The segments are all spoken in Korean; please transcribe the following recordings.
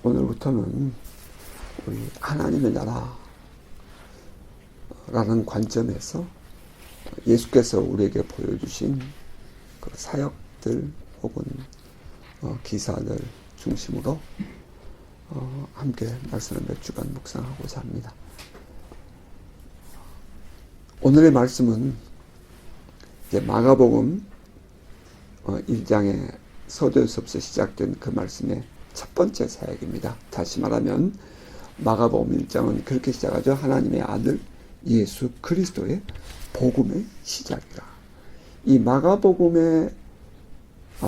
오늘부터는 우리 하나님의 나라라는 관점에서 예수께서 우리에게 보여주신 그 사역들 혹은 기사들 중심으로 함께 말씀을 몇 주간 묵상하고자 합니다. 오늘의 말씀은 이제 마가복음 1장의 서도에서부터 시작된 그 말씀의 첫 번째 사역입니다. 다시 말하면 마가복음 1장은 그렇게 시작하죠. 하나님의 아들 예수 그리스도의 복음의 시작이라. 이 마가복음의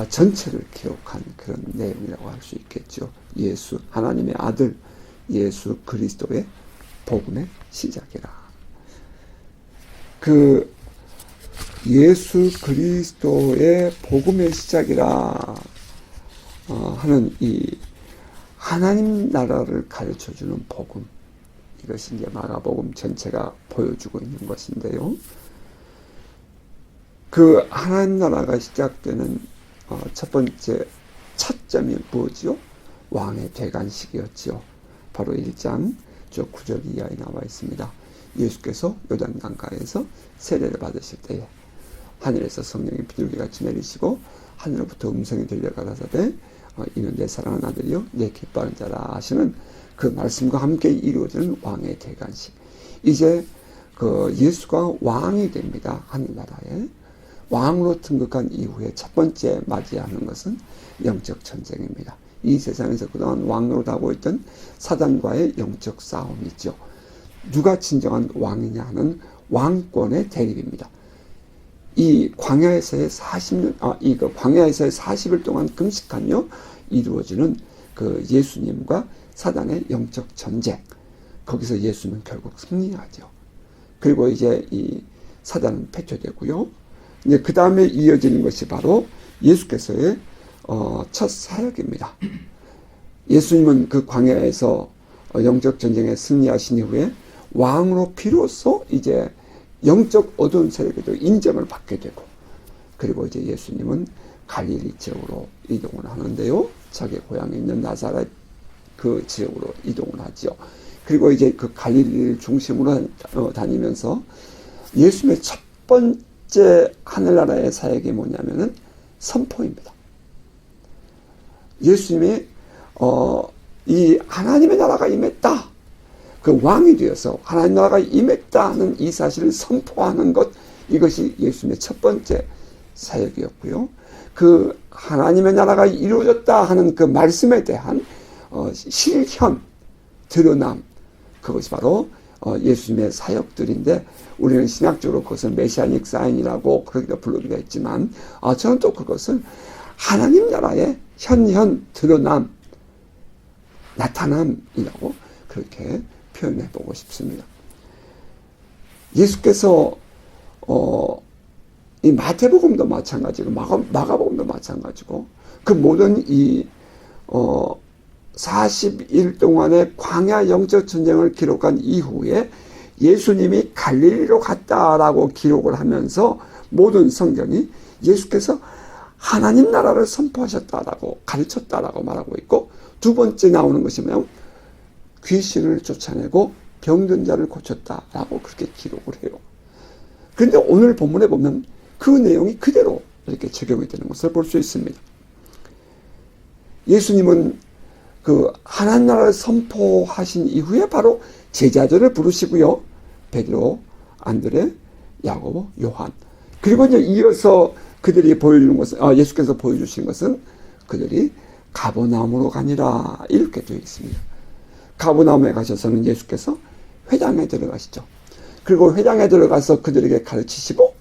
전체를 기록한 그런 내용이라고 할 수 있겠죠. 하나님의 아들 예수 그리스도의 복음의 시작이라. 그 예수 그리스도의 복음의 시작이라 하는 이 하나님 나라를 가르쳐주는 복음, 이것이 이제 마가복음 전체가 보여주고 있는 것인데요. 그 하나님 나라가 시작되는 첫 번째 차점이 무엇이요? 왕의 대관식이었죠. 바로 1장 9절 이하에 나와 있습니다. 예수께서 요단강가에서 세례를 받으실 때에 하늘에서 성령의 비둘기같이 내리시고 하늘로부터 음성이 들려가라사대 이는 내 사랑하는 아들이요 내 기뻐하는 자라 하시는 그 말씀과 함께 이루어지는 왕의 대관식. 이제 그 예수가 왕이 됩니다. 하늘나라에 왕으로 등극한 이후에 첫 번째 맞이하는 것은 영적 전쟁입니다. 이 세상에서 그동안 왕노릇하고 있던 사단과의 영적 싸움이죠. 누가 진정한 왕이냐 하는 왕권의 대립입니다. 이 광야에서의 40일 동안 금식하며 이루어지는 그 예수님과 사단의 영적 전쟁. 거기서 예수는 결국 승리하죠. 그리고 이제 이 사단은 패퇴되고요. 이제 그 다음에 이어지는 것이 바로 예수께서의 첫 사역입니다. 예수님은 그 광야에서 영적 전쟁에 승리하신 이후에 왕으로 비로소 이제 영적 어두운 세력에도 인정을 받게 되고, 그리고 이제 예수님은 갈릴리 지역으로 이동을 하는데요. 자기 고향에 있는 나사렛 그 지역으로 이동을 하죠. 그리고 이제 그 갈릴리를 중심으로 다니면서 예수님의 첫 번째 하늘나라의 사역이 뭐냐면은 선포입니다. 예수님이 이 하나님의 나라가 임했다, 그 왕이 되어서 하나님 나라가 임했다는 이 사실을 선포하는 것, 이것이 예수님의 첫 번째 사역이었고요. 그 하나님의 나라가 이루어졌다 하는 그 말씀에 대한 실현, 드러남, 그것이 바로 예수님의 사역들인데, 우리는 신학적으로 그것을 메시아닉 사인이라고 그렇게 부르기도 했지만, 저는 또 그것을 하나님 나라의 현현, 드러남, 나타남이라고 그렇게 표현해보고 싶습니다. 예수께서 이 마태복음도 마찬가지고 마가복음도 마찬가지고 그 모든 이 40일 동안의 광야 영적 전쟁을 기록한 이후에 예수님이 갈릴리로 갔다라고 기록을 하면서 모든 성경이 예수께서 하나님 나라를 선포하셨다라고 가르쳤다라고 말하고 있고, 두 번째 나오는 것이 뭐냐면 귀신을 쫓아내고 병든 자를 고쳤다라고 그렇게 기록을 해요. 그런데 오늘 본문에 보면 그 내용이 그대로 이렇게 적용이 되는 것을 볼 수 있습니다. 예수님은 그 하나님 나라를 선포하신 이후에 바로 제자들을 부르시고요. 베드로, 안드레, 야고보, 요한. 그리고 이제 이어서 그들이 보여주는 것은, 예수께서 보여주신 것은 그들이 가버나움으로 가니라, 이렇게 되어 있습니다. 가버나움에 가셔서는 예수께서 회당에 들어가시죠. 그리고 회당에 들어가서 그들에게 가르치시고,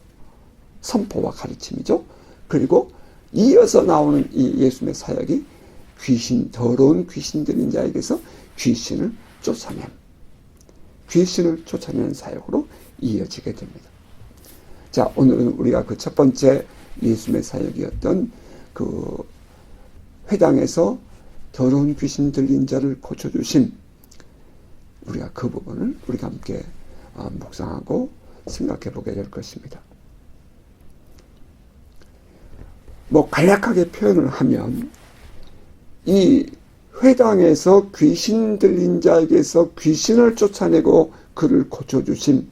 선포와 가르침이죠. 그리고 이어서 나오는 이 예수님의 사역이 더러운 귀신 들린 자에게서 귀신을 쫓아내는 사역으로 이어지게 됩니다. 자, 오늘은 우리가 그 첫 번째 예수님의 사역이었던 그 회당에서 더러운 귀신 들린 자를 고쳐주신, 우리가 그 부분을 우리가 함께 묵상하고 생각해 보게 될 것입니다. 간략하게 표현을 하면 이 회당에서 귀신 들린 자에게서 귀신을 쫓아내고 그를 고쳐주심,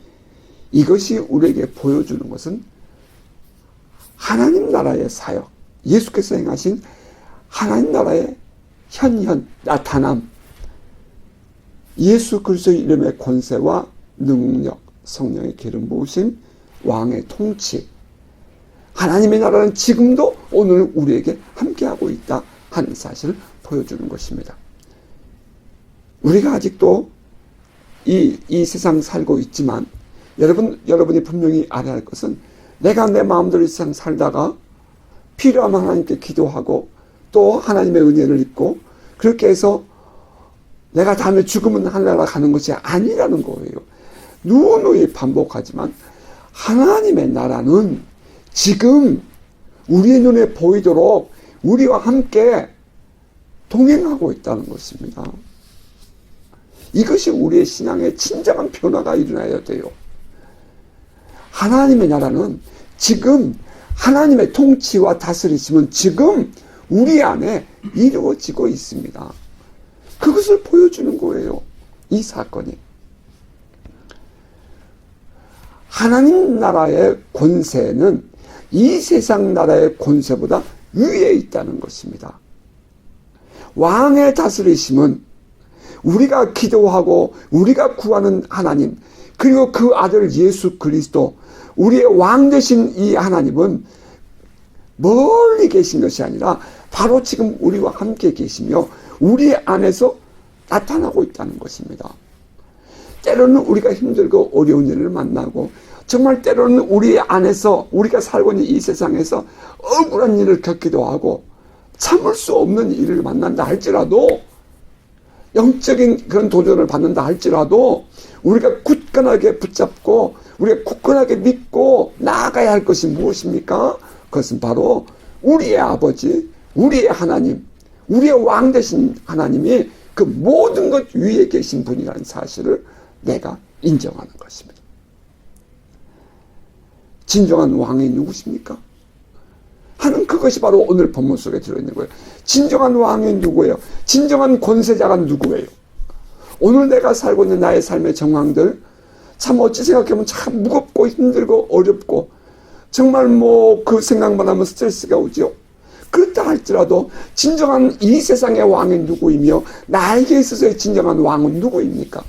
이것이 우리에게 보여주는 것은 하나님 나라의 사역, 예수께서 행하신 하나님 나라의 현현 나타남, 예수 그리스도의 이름의 권세와 능력, 성령의 기름 부으심, 왕의 통치, 하나님의 나라는 지금도 오늘 우리에게 함께하고 있다 하는 사실을 보여주는 것입니다. 우리가 아직도 이 세상 살고 있지만 여러분이 분명히 알아야 할 것은, 내가 내 마음대로 이 세상 살다가 필요하면 하나님께 기도하고 또 하나님의 은혜를 입고 그렇게 해서 내가 다음에 죽으면 하늘나라 가는 것이 아니라는 거예요. 누누이 반복하지만 하나님의 나라는 지금 우리의 눈에 보이도록 우리와 함께 동행하고 있다는 것입니다. 이것이 우리의 신앙의 진정한 변화가 일어나야 돼요. 하나님의 나라는 지금 하나님의 통치와 다스리심은 지금 우리 안에 이루어지고 있습니다. 그것을 보여주는 거예요, 이 사건이. 하나님 나라의 권세는 이 세상 나라의 권세보다 위에 있다는 것입니다. 왕의 다스리심은 우리가 기도하고 우리가 구하는 하나님, 그리고 그 아들 예수 그리스도, 우리의 왕 되신 이 하나님은 멀리 계신 것이 아니라 바로 지금 우리와 함께 계시며 우리 안에서 나타나고 있다는 것입니다. 때로는 우리가 힘들고 어려운 일을 만나고, 정말 때로는 우리 안에서 우리가 살고 있는 이 세상에서 억울한 일을 겪기도 하고 참을 수 없는 일을 만난다 할지라도, 영적인 그런 도전을 받는다 할지라도 우리가 굳건하게 붙잡고 우리가 굳건하게 믿고 나아가야 할 것이 무엇입니까? 그것은 바로 우리의 아버지, 우리의 하나님, 우리의 왕 되신 하나님이 그 모든 것 위에 계신 분이라는 사실을 내가 인정하는 것입니다. 진정한 왕이 누구십니까? 하는 그것이 바로 오늘 본문 속에 들어있는 거예요. 진정한 왕이 누구예요? 진정한 권세자가 누구예요? 오늘 내가 살고 있는 나의 삶의 정황들, 참 어찌 생각하면 참 무겁고 힘들고 어렵고 정말 그 생각만 하면 스트레스가 오죠. 그렇다 할지라도 진정한 이 세상의 왕이 누구이며 나에게 있어서의 진정한 왕은 누구입니까?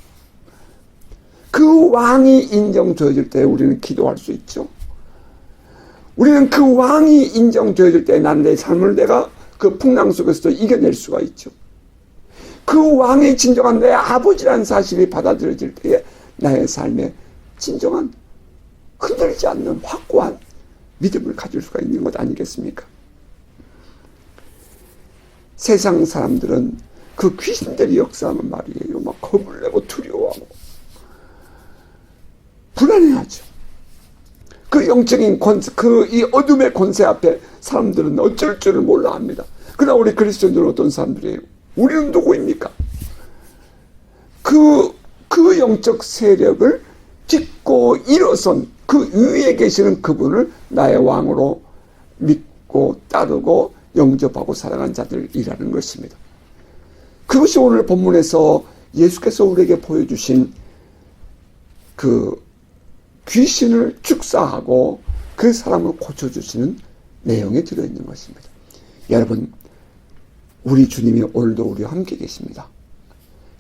그 왕이 인정되어질 때 우리는 기도할 수 있죠. 우리는 그 왕이 인정되어질 때 난 내 삶을 내가 그 풍랑 속에서도 이겨낼 수가 있죠. 그 왕이 진정한 내 아버지라는 사실이 받아들여질 때에 나의 삶에 진정한 흔들리지 않는 확고한 믿음을 가질 수가 있는 것 아니겠습니까? 세상 사람들은 그 귀신들이 역사하면 말이에요, 막 겁을 내고 두려워하고 불안해하죠. 그 영적인 권세, 이 어둠의 권세 앞에 사람들은 어쩔 줄을 몰라 합니다. 그러나 우리 그리스도인들은 어떤 사람들이에요? 우리는 누구입니까? 그 영적 세력을 딛고 일어선 그 위에 계시는 그분을 나의 왕으로 믿고 따르고 영접하고 사랑한 자들이라는 것입니다. 그것이 오늘 본문에서 예수께서 우리에게 보여주신 그 귀신을 축사하고 그 사람을 고쳐주시는 내용에 들어있는 것입니다. 여러분, 우리 주님이 오늘도 우리와 함께 계십니다.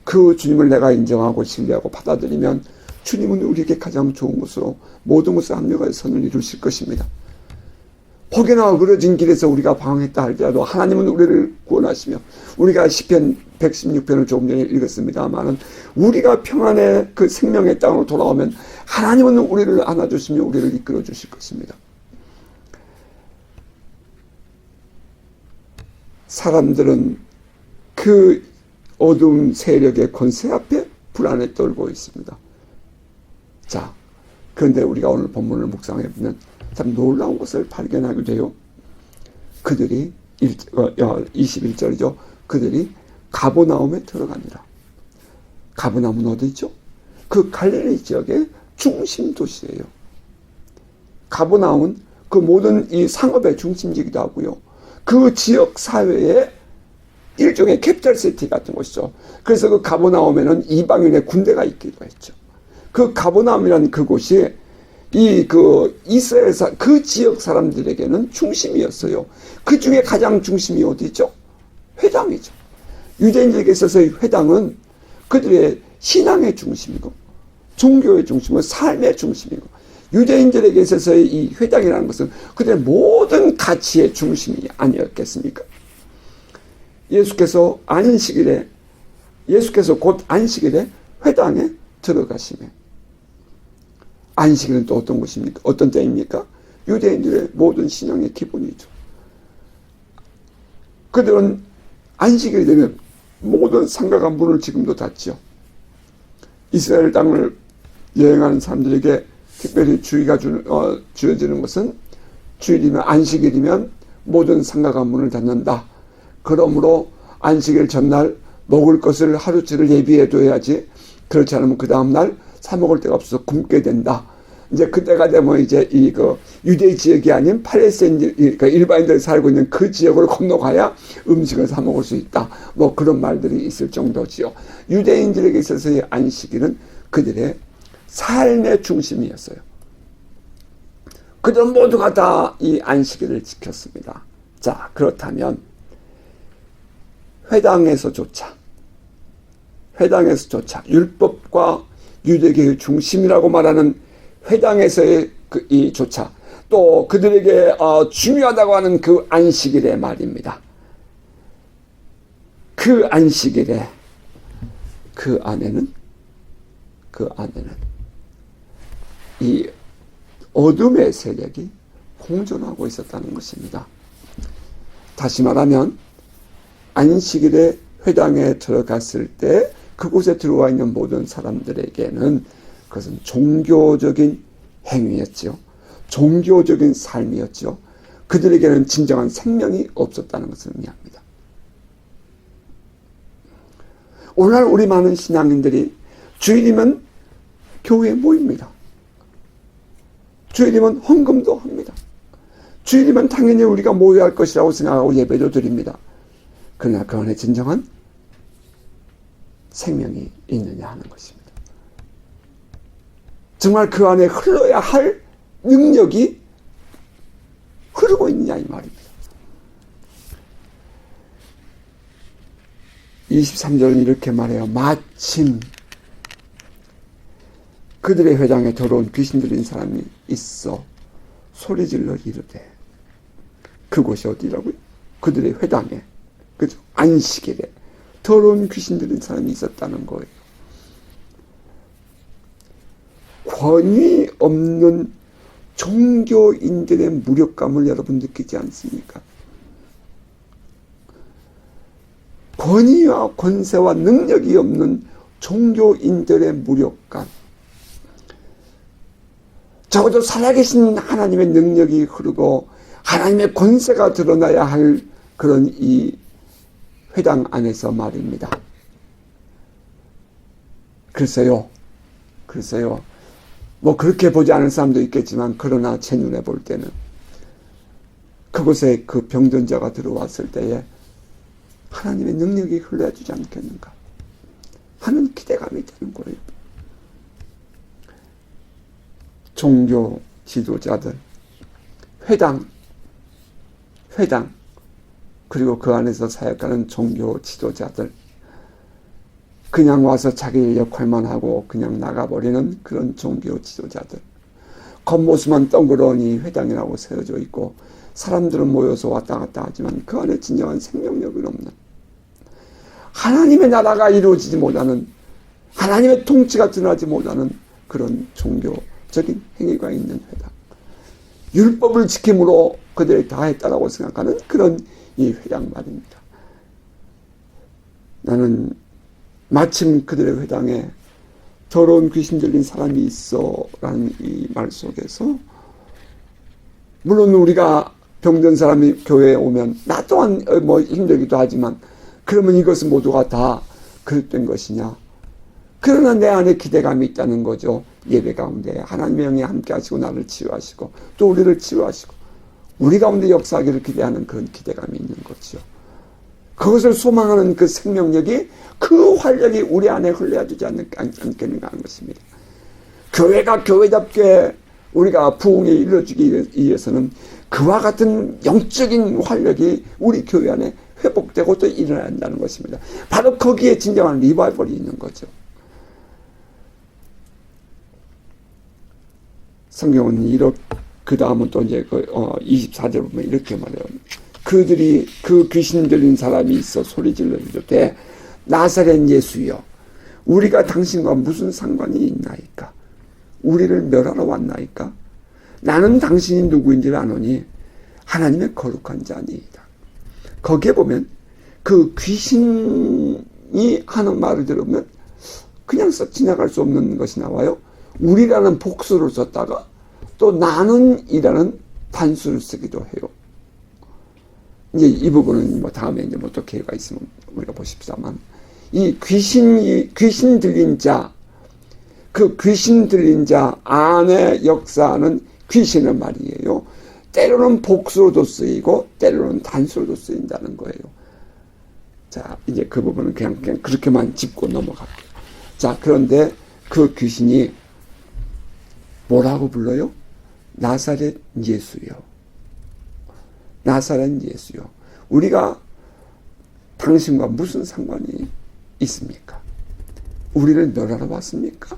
그 주님을 내가 인정하고 신뢰하고 받아들이면 주님은 우리에게 가장 좋은 것으로 모든 것을 합력하여 선을 이루실 것입니다. 혹여나 어그러진 길에서 우리가 방황했다 할지라도 하나님은 우리를 구원하시며, 우리가 시편 116편을 조금 전에 읽었습니다만은 우리가 평안의 그 생명의 땅으로 돌아오면 하나님은 우리를 안아주시며 우리를 이끌어 주실 것입니다. 사람들은 그 어두운 세력의 권세 앞에 불안에 떨고 있습니다. 자, 그런데 우리가 오늘 본문을 묵상해 보면 참 놀라운 것을 발견하게 돼요. 그들이 21절이죠. 그들이 가버나움에 들어갑니다. 가버나움은 어디죠? 그 갈릴리 지역의 중심 도시예요. 가버나움은 그 모든 이 상업의 중심지기도 하고요. 그 지역 사회의 일종의 캡탈시티 같은 곳이죠. 그래서 그 가버나움에는 이방인의 군대가 있기도 했죠. 그 가버나움이라는 그곳이 이스라엘 그 지역 사람들에게는 중심이었어요. 그 중에 가장 중심이 어디죠? 회당이죠. 유대인들에게 있어서의 회당은 그들의 신앙의 중심이고, 종교의 중심이고, 삶의 중심이고, 유대인들에게 있어서의 이 회당이라는 것은 그들의 모든 가치의 중심이 아니었겠습니까? 예수께서 곧 안식일에 회당에 들어가시며, 안식일은 또 어떤 것입니까? 어떤 때입니까? 유대인들의 모든 신앙의 기본이죠. 그들은 안식일이 되면 모든 상가가 문을 지금도 닫죠. 이스라엘 땅을 여행하는 사람들에게 특별히 주의가 주어지는 것은 주일이면 안식일이면 모든 상가가 문을 닫는다. 그러므로 안식일 전날 먹을 것을 하루치를 예비해 둬야지. 그렇지 않으면 그 다음날 사 먹을 데가 없어서 굶게 된다. 이제 그때가 되면 이제 유대 지역이 아닌 팔레스타인, 그러니까 일반인들이 살고 있는 그 지역으로 건너가야 음식을 사 먹을 수 있다. 뭐 그런 말들이 있을 정도지요. 유대인들에게 있어서의 안식일은 그들의 삶의 중심이었어요. 그들 모두가 다 이 안식일을 지켰습니다. 자, 그렇다면 회당에서조차 율법과 유대교의 중심이라고 말하는 회당에서의 이 조차, 또 그들에게 중요하다고 하는 그 안식일의 말입니다. 그 안식일에 그 안에는 이 어둠의 세력이 공존하고 있었다는 것입니다. 다시 말하면 안식일에 회당에 들어갔을 때 그곳에 들어와 있는 모든 사람들에게는 그것은 종교적인 행위였죠. 종교적인 삶이었죠. 그들에게는 진정한 생명이 없었다는 것을 의미합니다. 오늘날 우리 많은 신앙인들이 주일이면 교회에 모입니다. 주일이면 헌금도 합니다. 주일이면 당연히 우리가 모여야 할 것이라고 생각하고 예배도 드립니다. 그러나 그 안에 진정한 생명이 있느냐 하는 것입니다. 정말 그 안에 흘러야 할 능력이 흐르고 있느냐 이 말입니다. 23절은 이렇게 말해요. 마침 그들의 회당에 더러운 귀신 들린 사람이 있어 소리질러 이르되. 그곳이 어디라고요? 그들의 회당에, 그죠? 안식일에 더러운 귀신 들린 사람이 있었다는 거예요. 권위 없는 종교인들의 무력감을 여러분 느끼지 않습니까? 권위와 권세와 능력이 없는 종교인들의 무력감. 적어도 살아계신 하나님의 능력이 흐르고 하나님의 권세가 드러나야 할 그런 이 회당 안에서 말입니다. 글쎄요. 뭐 그렇게 보지 않을 사람도 있겠지만 그러나 제 눈에 볼 때는 그곳에 그 병든 자가 들어왔을 때에 하나님의 능력이 흘러주지 않겠는가 하는 기대감이 있다는 거예요. 종교 지도자들, 회당, 그리고 그 안에서 사역하는 종교 지도자들, 그냥 와서 자기 역할만 하고 그냥 나가버리는 그런 종교 지도자들, 겉모습만 덩그러니 회당이라고 세워져 있고 사람들은 모여서 왔다 갔다 하지만 그 안에 진정한 생명력이 없는, 하나님의 나라가 이루어지지 못하는, 하나님의 통치가 드러나지 못하는 그런 종교적인 행위가 있는 회당, 율법을 지킴으로 그들이 다 했다라고 생각하는 그런 이 회당 말입니다. 나는 마침 그들의 회당에 더러운 귀신 들린 사람이 있어 라는 이 말 속에서, 물론 우리가 병든 사람이 교회에 오면 나 또한 뭐 힘들기도 하지만 그러면 이것은 모두가 다 그릇된 것이냐. 그러나 내 안에 기대감이 있다는 거죠. 예배 가운데 하나님의 영이 함께 하시고 나를 치유하시고 또 우리를 치유하시고 우리 가운데 역사하기를 기대하는 그런 기대감이 있는 거죠. 그것을 소망하는 그 생명력이, 그 활력이 우리 안에 흘러주지 않겠는가 하는 것입니다. 교회가 교회답게 우리가 부흥에 이르러지기 위해서는 그와 같은 영적인 활력이 우리 교회 안에 회복되고 또 일어나야 한다는 것입니다. 바로 거기에 진정한 리바이벌이 있는 거죠. 성경은 이렇게, 그 다음은 또 이제 24절 보면 이렇게 말해요. 그들이, 그 귀신 들린 사람이 있어 소리 질러 이르되 나사렛 예수여, 우리가 당신과 무슨 상관이 있나이까? 우리를 멸하러 왔나이까? 나는 당신이 누구인지를 아노니 하나님의 거룩한 자니이다. 거기에 보면 그 귀신이 하는 말을 들으면 그냥 썩 지나갈 수 없는 것이 나와요. 우리라는 복수를 썼다가 또 나는이라는 단수를 쓰기도 해요. 이제 이 부분은 뭐 다음에 이제 뭐 또 기회가 있으면 우리가 보십시다만, 이 귀신 들린 자, 그 귀신 들린 자 안에 역사하는 귀신은 말이에요. 때로는 복수로도 쓰이고 때로는 단수로도 쓰인다는 거예요. 자, 이제 그 부분은 그냥 그렇게만 짚고 넘어갈게요. 자, 그런데 그 귀신이 뭐라고 불러요? 나사렛 예수요. 나사렛 예수요. 우리가 당신과 무슨 상관이 있습니까? 우리를 멸하러 왔습니까?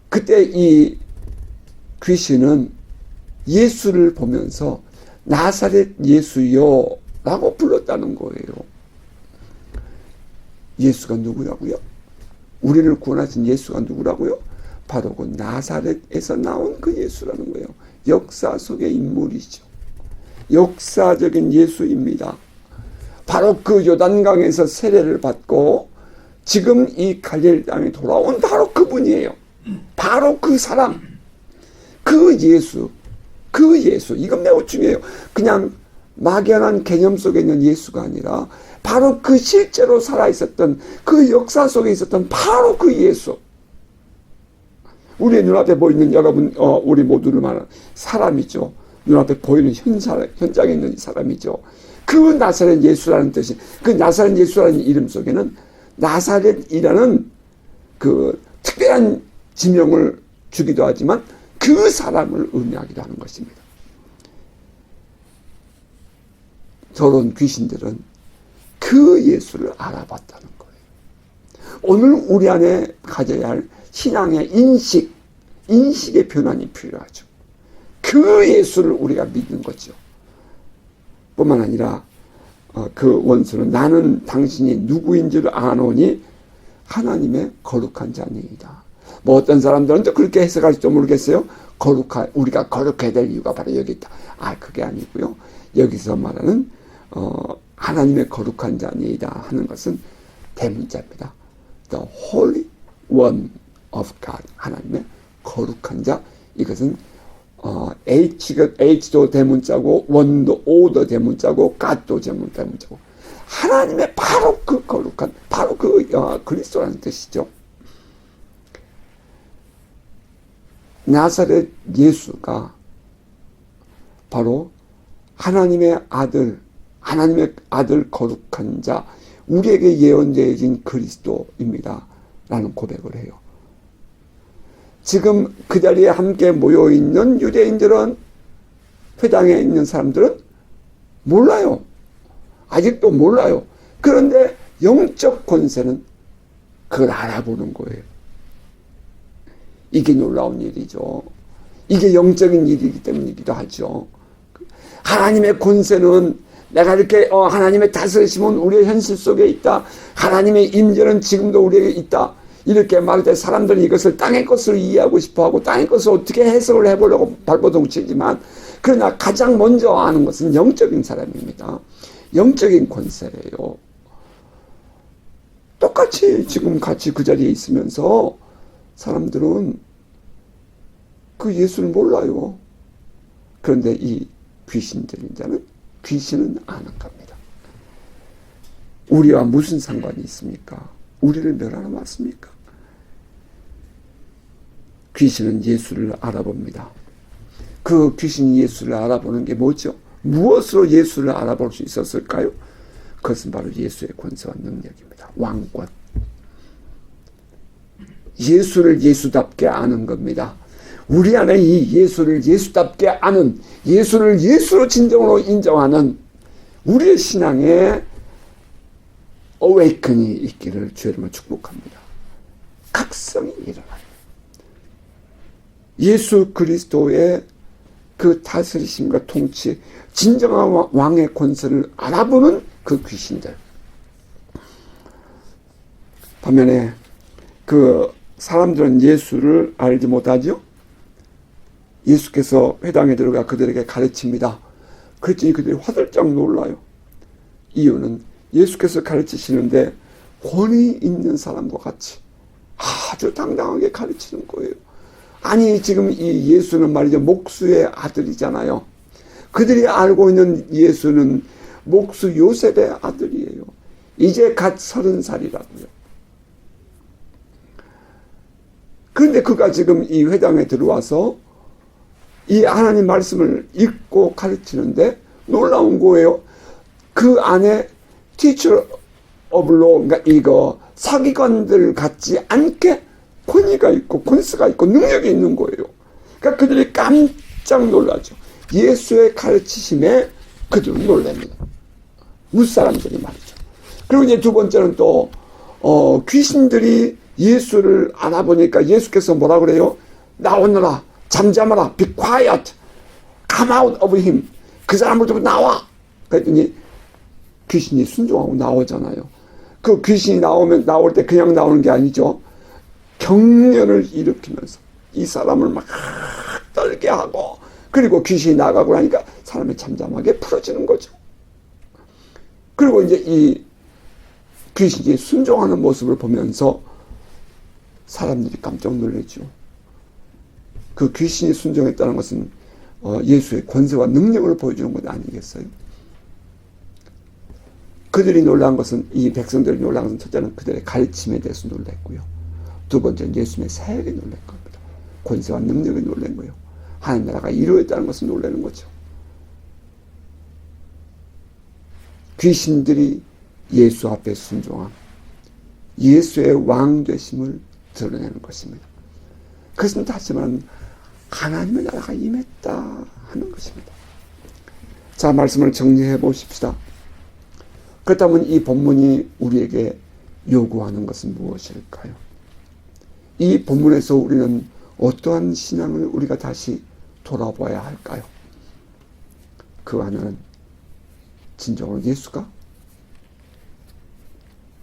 그때 이 귀신은 예수를 보면서 나사렛 예수요 라고 불렀다는 거예요. 예수가 누구라고요? 우리를 구원하신 예수가 누구라고요? 바로 그 나사렛에서 나온 그 예수라는 거예요. 역사 속의 인물이죠. 역사적인 예수입니다. 바로 그 요단강에서 세례를 받고 지금 이 갈릴리 땅에 돌아온 바로 그분이에요. 바로 그 사람, 그 예수, 이건 매우 중요해요. 그냥 막연한 개념 속에 있는 예수가 아니라 바로 그 실제로 살아있었던, 그 역사 속에 있었던 바로 그 예수. 우리의 눈앞에 보이는 여러분, 우리 모두를 말하는 사람이죠. 눈앞에 보이는 현장에 있는 사람이죠. 그 나사렛 예수라는 뜻이, 그 나사렛 예수라는 이름 속에는 나사렛이라는 그 특별한 지명을 주기도 하지만 그 사람을 의미하기도 하는 것입니다. 저런 귀신들은 그 예수를 알아봤다는 거예요. 오늘 우리 안에 가져야 할 신앙의 인식의 변환이 필요하죠. 그 예수를 우리가 믿는 거죠. 뿐만 아니라 그 원수는 나는 당신이 누구인지를 아노니 하나님의 거룩한 자니이다. 뭐 어떤 사람들은 또 그렇게 해석할지도 모르겠어요. 우리가 거룩해야 될 이유가 바로 여기 있다. 그게 아니고요. 여기서 말하는 하나님의 거룩한 자니이다 하는 것은 대문자입니다. The Holy One of God. 하나님의 거룩한 자. 이것은 H도 대문자고 O도 대문자고 God도 대문자고 하나님의 바로 그 거룩한, 바로 그 그리스도라는 뜻이죠. 나사렛 예수가 바로 하나님의 아들 거룩한 자, 우리에게 예언되어진 그리스도입니다 라는 고백을 해요. 지금 그 자리에 함께 모여있는 유대인들은, 회당에 있는 사람들은 몰라요. 아직도 몰라요. 그런데 영적 권세는 그걸 알아보는 거예요. 이게 놀라운 일이죠. 이게 영적인 일이기 때문이기도 하죠. 하나님의 권세는 내가 이렇게 하나님의 다스리심은 우리의 현실 속에 있다. 하나님의 임재는 지금도 우리에게 있다. 이렇게 말할 때 사람들은 이것을 땅의 것으로 이해하고 싶어하고 땅의 것을 어떻게 해석을 해보려고 발버둥치지만, 그러나 가장 먼저 아는 것은 영적인 사람입니다. 영적인 권세예요. 똑같이 지금 같이 그 자리에 있으면서 사람들은 그 예수를 몰라요. 그런데 이 귀신 들린 자는 귀신은 아는 겁니다. 우리와 무슨 상관이 있습니까? 우리를 멸하러 왔습니까? 귀신은 예수를 알아봅니다. 그 귀신이 예수를 알아보는 게 뭐죠? 무엇으로 예수를 알아볼 수 있었을까요? 그것은 바로 예수의 권세와 능력입니다. 왕권. 예수를 예수답게 아는 겁니다. 우리 안에 이 예수를 예수답게 아는, 예수를 예수로 진정으로 인정하는 우리의 신앙에 어웨이큰이 있기를 주의 이름으로 축복합니다. 각성이 일어나요. 예수 그리스도의 그 다스리심과 통치, 진정한 왕의 권세를 알아보는 그 귀신들. 반면에 그 사람들은 예수를 알지 못하죠. 예수께서 회당에 들어가 그들에게 가르칩니다. 그랬더니 그들이 화들짝 놀라요. 이유는 예수께서 가르치시는데 권위 있는 사람과 같이 아주 당당하게 가르치는 거예요. 아니 지금 이 예수는 말이죠, 목수의 아들이잖아요. 그들이 알고 있는 예수는 목수 요셉의 아들이에요. 이제 갓 30살이라고요. 그런데 그가 지금 이 회당에 들어와서 이 하나님 말씀을 읽고 가르치는데 놀라운 거예요. 그 안에 teacher of law, 그러니까 이거 사기관들 같지 않게 권위가 있고 권세가 있고 능력이 있는 거예요. 그러니까 그들이 깜짝 놀라죠. 예수의 가르치심에 그들은 놀랍니다. 무사람들이 말이죠. 그리고 이제 두 번째는 또 귀신들이 예수를 알아보니까 예수께서 뭐라 그래요? 나오너라, 잠잠하라, be quiet, come out of him. 그 사람으로부터 나와. 그랬더니 귀신이 순종하고 나오잖아요. 그 귀신이 나올 때 그냥 나오는 게 아니죠. 경련을 일으키면서 이 사람을 막 떨게 하고, 그리고 귀신이 나가고 나니까 사람이 잠잠하게 풀어지는 거죠. 그리고 이제 이 귀신이 순종하는 모습을 보면서 사람들이 깜짝 놀라죠. 그 귀신이 순종했다는 것은 예수의 권세와 능력을 보여주는 것 아니겠어요? 그들이 놀란 것은, 이 백성들이 놀란 것은 첫째는 그들의 가르침에 대해서 놀랐고요. 두 번째는 예수님의 사역에 놀란 겁니다. 권세와 능력에 놀란 거예요. 하나님 나라가 이루어졌다는 것을 놀라는 거죠. 귀신들이 예수 앞에 순종함, 예수의 왕 되심을 드러내는 것입니다. 그것은 다시 말하면 하나님의 나라가 임했다 하는 것입니다. 자, 말씀을 정리해 보십시다. 그렇다면 이 본문이 우리에게 요구하는 것은 무엇일까요? 이 본문에서 우리는 어떠한 신앙을 우리가 다시 돌아봐야 할까요? 그 하나는 진정으로 예수가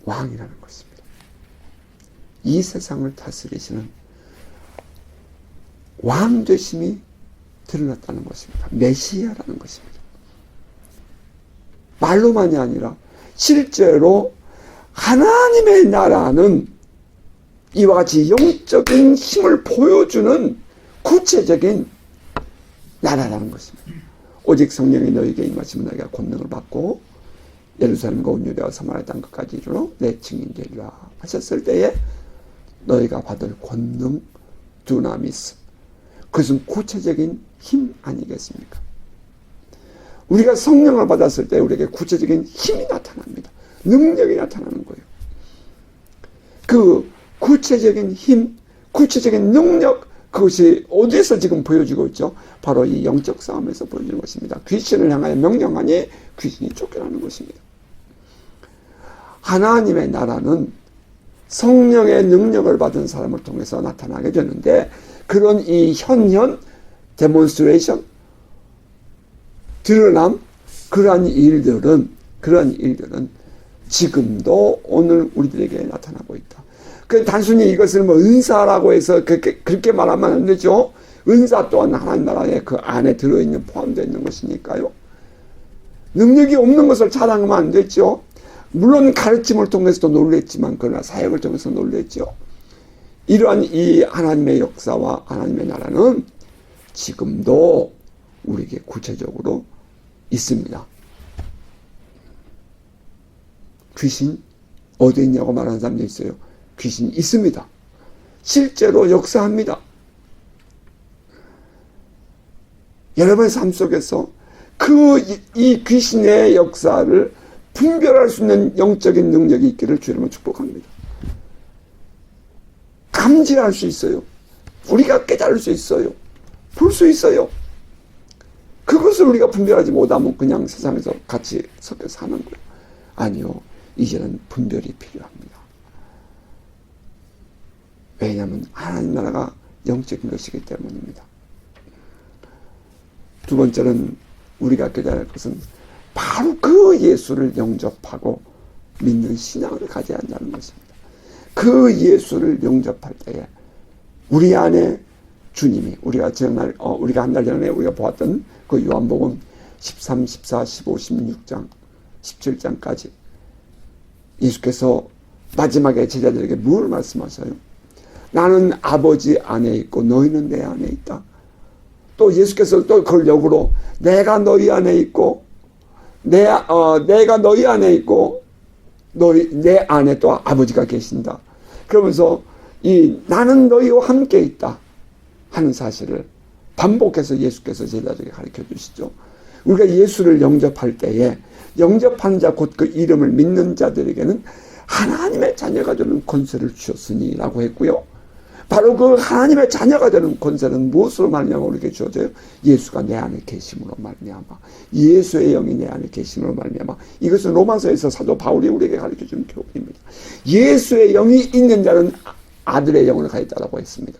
왕이라는 것입니다. 이 세상을 다스리시는 왕 되심이 드러났다는 것입니다. 메시아라는 것입니다. 말로만이 아니라 실제로 하나님의 나라는 이와 같이 영적인 힘을 보여주는 구체적인 나라라는 것입니다. 오직 성령이 너희에게 임하시면 너희가 권능을 받고 예루살렘과 온 유대와 사마리아 땅 끝까지 이르러 내 증인 되리라 하셨을 때에 너희가 받을 권능 두나미스, 그것은 구체적인 힘 아니겠습니까? 우리가 성령을 받았을 때 우리에게 구체적인 힘이 나타납니다. 능력이 나타나는 거예요. 그 구체적인 힘, 구체적인 능력, 그것이 어디서 지금 보여지고 있죠? 바로 이 영적 싸움에서 보여지는 것입니다. 귀신을 향하여 명령하니 귀신이 쫓겨나는 것입니다. 하나님의 나라는 성령의 능력을 받은 사람을 통해서 나타나게 되는데, 그런 이 현현, 데몬스트레이션, 드러남, 그러한 일들은 지금도 오늘 우리들에게 나타나고 있다. 그 단순히 이것을 뭐 은사라고 해서 그렇게 말하면 안 되죠. 은사 또한 하나님 나라의 그 안에 들어있는, 포함되어 있는 것이니까요. 능력이 없는 것을 자랑하면 안 되죠. 물론 가르침을 통해서도 놀랬지만, 그러나 사역을 통해서 놀랬죠. 이러한 이 하나님의 역사와 하나님의 나라는 지금도 우리에게 구체적으로 있습니다. 귀신 어디 있냐고 말하는 사람도 있어요. 귀신이 있습니다. 실제로 역사합니다. 여러분의 삶 속에서 이 귀신의 역사를 분별할 수 있는 영적인 능력이 있기를 주님은 축복합니다. 감지할 수 있어요. 우리가 깨달을 수 있어요. 볼 수 있어요. 그것을 우리가 분별하지 못하면 그냥 세상에서 같이 섞여 사는 거예요. 아니요. 이제는 분별이 필요합니다. 왜냐하면 하나님 나라가 영적인 것이기 때문입니다. 두 번째는 우리가 깨달을 것은 바로 그 예수를 영접하고 믿는 신앙을 가져야 한다는 것입니다. 그 예수를 영접할 때에 우리 안에 주님이 우리가 한 달 전에 우리가 보았던 그 요한복음 13, 14, 15, 16장, 17장까지 예수께서 마지막에 제자들에게 뭘 말씀하셔요? 나는 아버지 안에 있고 너희는 내 안에 있다. 또 예수께서 또 그걸 역으로 내가 너희 안에 있고 내가 너희 안에 있고 내 안에 또 아버지가 계신다. 그러면서 이 나는 너희와 함께 있다 하는 사실을 반복해서 예수께서 제자들에게 가르쳐 주시죠. 우리가 예수를 영접할 때에 영접하는 자 곧 그 이름을 믿는 자들에게는 하나님의 자녀가 되는 권세를 주셨으니 라고 했고요. 바로 그 하나님의 자녀가 되는 권세는 무엇으로 말미암아 우리에게 주어져요? 예수가 내 안에 계심으로 말미암아, 예수의 영이 내 안에 계심으로 말미암아. 이것은 로마서에서 사도 바울이 우리에게 가르쳐주는 교훈입니다. 예수의 영이 있는 자는 아들의 영을 가졌다라고 했습니다.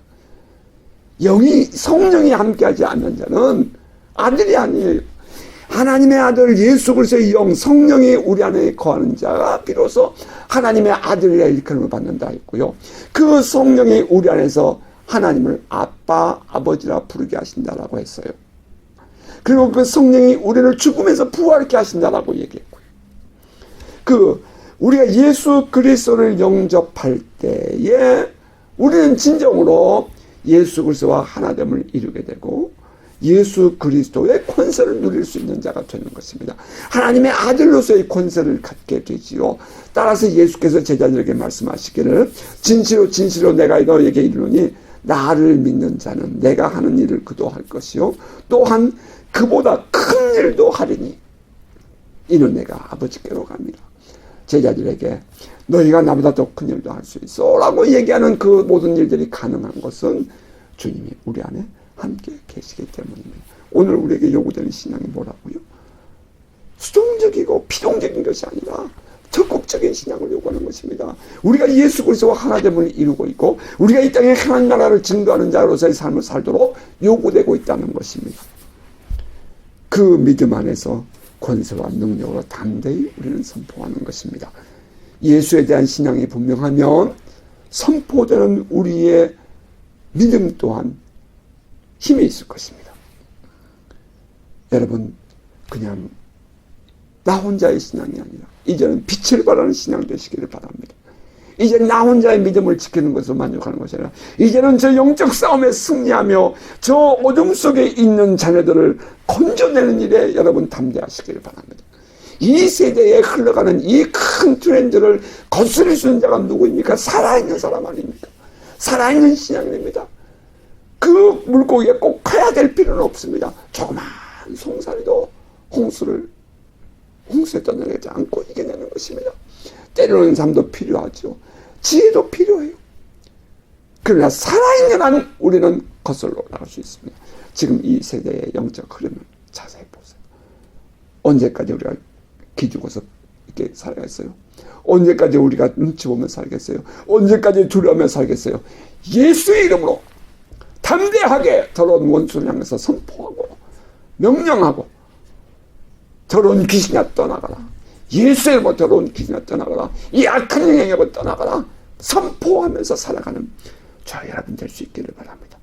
성령이 함께하지 않는 자는 아들이 아니에요. 하나님의 아들 예수 그리스도의 영 성령이 우리 안에 거하는 자가 비로소 하나님의 아들이라 일컬음을 받는다 했고요. 그 성령이 우리 안에서 하나님을 아빠, 아버지라 부르게 하신다라고 했어요. 그리고 그 성령이 우리를 죽음에서 부활케 하신다라고 얘기했고요. 우리가 예수 그리스도를 영접할 때에 우리는 진정으로 예수 그리스도와 하나됨을 이루게 되고 예수 그리스도의 권세를 누릴 수 있는 자가 되는 것입니다. 하나님의 아들로서의 권세를 갖게 되지요. 따라서 예수께서 제자들에게 말씀하시기를 진실로 진실로 내가 너에게 이르노니 나를 믿는 자는 내가 하는 일을 그도 할 것이요 또한 그보다 큰 일도 하리니 이는 내가 아버지께로 갑니다. 제자들에게 너희가 나보다 더 큰 일도 할 수 있어 라고 얘기하는 그 모든 일들이 가능한 것은 주님이 우리 안에 함께 계시기 때문입니다. 오늘 우리에게 요구되는 신앙이 뭐라고요? 수동적이고 피동적인 것이 아니라 적극적인 신앙을 요구하는 것입니다. 우리가 예수 그리스도와 하나됨을 이루고 있고 우리가 이 땅에 하나님 나라를 증거하는 자로서의 삶을 살도록 요구되고 있다는 것입니다. 그 믿음 안에서 권세와 능력으로 담대히 우리는 선포하는 것입니다. 예수에 대한 신앙이 분명하면 선포되는 우리의 믿음 또한 힘이 있을 것입니다. 여러분 그냥 나 혼자의 신앙이 아니라 이제는 빛을 발하는 신앙 되시기를 바랍니다. 이제 나 혼자의 믿음을 지키는 것으로 만족하는 것이 아니라 이제는 저 영적 싸움에 승리하며 저 어둠 속에 있는 자녀들을 건져내는 일에 여러분 담대하시기를 바랍니다. 이 세대에 흘러가는 이 큰 트렌드를 거스릴 수 있는 자가 누구입니까? 살아있는 사람 아닙니까? 살아있는 신앙입니다. 그 물고기에 꼭 가야 될 필요는 없습니다. 조그만 송사리도 홍수에 떠나지 않고 이겨내는 것입니다. 때리는 삶도 필요하죠. 지혜도 필요해요. 그러나 살아있는 한 우리는 거슬러 나갈 수 있습니다. 지금 이 세대의 영적 흐름을 자세히 보세요. 언제까지 우리가 기죽어서 이렇게 살아겠어요? 언제까지 우리가 눈치 보며 살겠어요? 언제까지 두려우며 살겠어요? 예수의 이름으로 담대하게 더러운 원수를 향해서 선포하고 명령하고 더러운 귀신아 떠나가라. 예수의 이름으로 더러운 귀신아 떠나가라. 이 악한 영역을 떠나가라. 선포하면서 살아가는 저 여러분 될 수 있기를 바랍니다.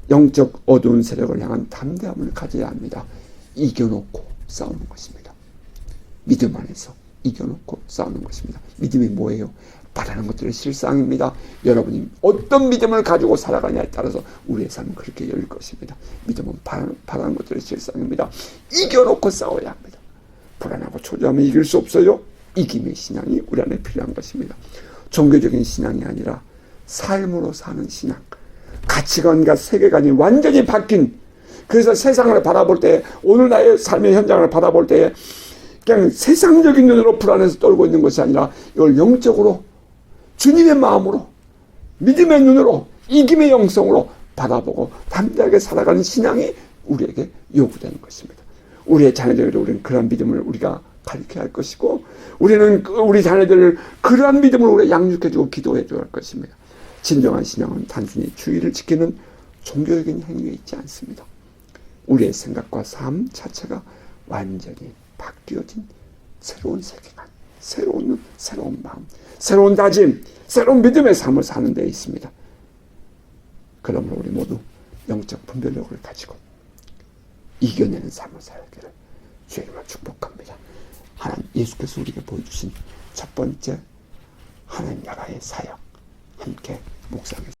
영적 어두운 세력을 향한 담대함을 가져야 합니다. 이겨놓고 싸우는 것입니다. 믿음 안에서 이겨놓고 싸우는 것입니다. 믿음이 뭐예요? 바라는 것들의 실상입니다. 여러분이 어떤 믿음을 가지고 살아가냐에 따라서 우리의 삶은 그렇게 열릴 것입니다. 믿음은 바라는 것들의 실상입니다. 이겨놓고 싸워야 합니다. 불안하고 초조하면 이길 수 없어요. 이김의 신앙이 우리 안에 필요한 것입니다. 종교적인 신앙이 아니라 삶으로 사는 신앙, 가치관과 세계관이 완전히 바뀐, 그래서 세상을 바라볼 때, 오늘 나의 삶의 현장을 바라볼 때 그냥 세상적인 눈으로 불안해서 떨고 있는 것이 아니라 이걸 영적으로 주님의 마음으로 믿음의 눈으로 이김의 영성으로 바라보고 담대하게 살아가는 신앙이 우리에게 요구되는 것입니다. 우리의 자녀들에게 우리는 그러한 믿음을 우리가 가르쳐야 할 것이고 우리는 우리 자녀들을 그러한 믿음을 우리가 양육해주고 기도해줘야 할 것입니다. 진정한 신앙은 단순히 주의를 지키는 종교적인 행위에 있지 않습니다. 우리의 생각과 삶 자체가 완전히 바뀌어진 새로운 세계관, 새로운 마음, 새로운 다짐, 새로운 믿음의 삶을 사는 데 있습니다. 그러므로 우리 모두 영적 분별력을 가지고 이겨내는 삶을 살기를 주님을 축복합니다. 하나님 예수께서 우리에게 보여주신 첫 번째 하나님 나라의 사역 함께 묵상했습니다.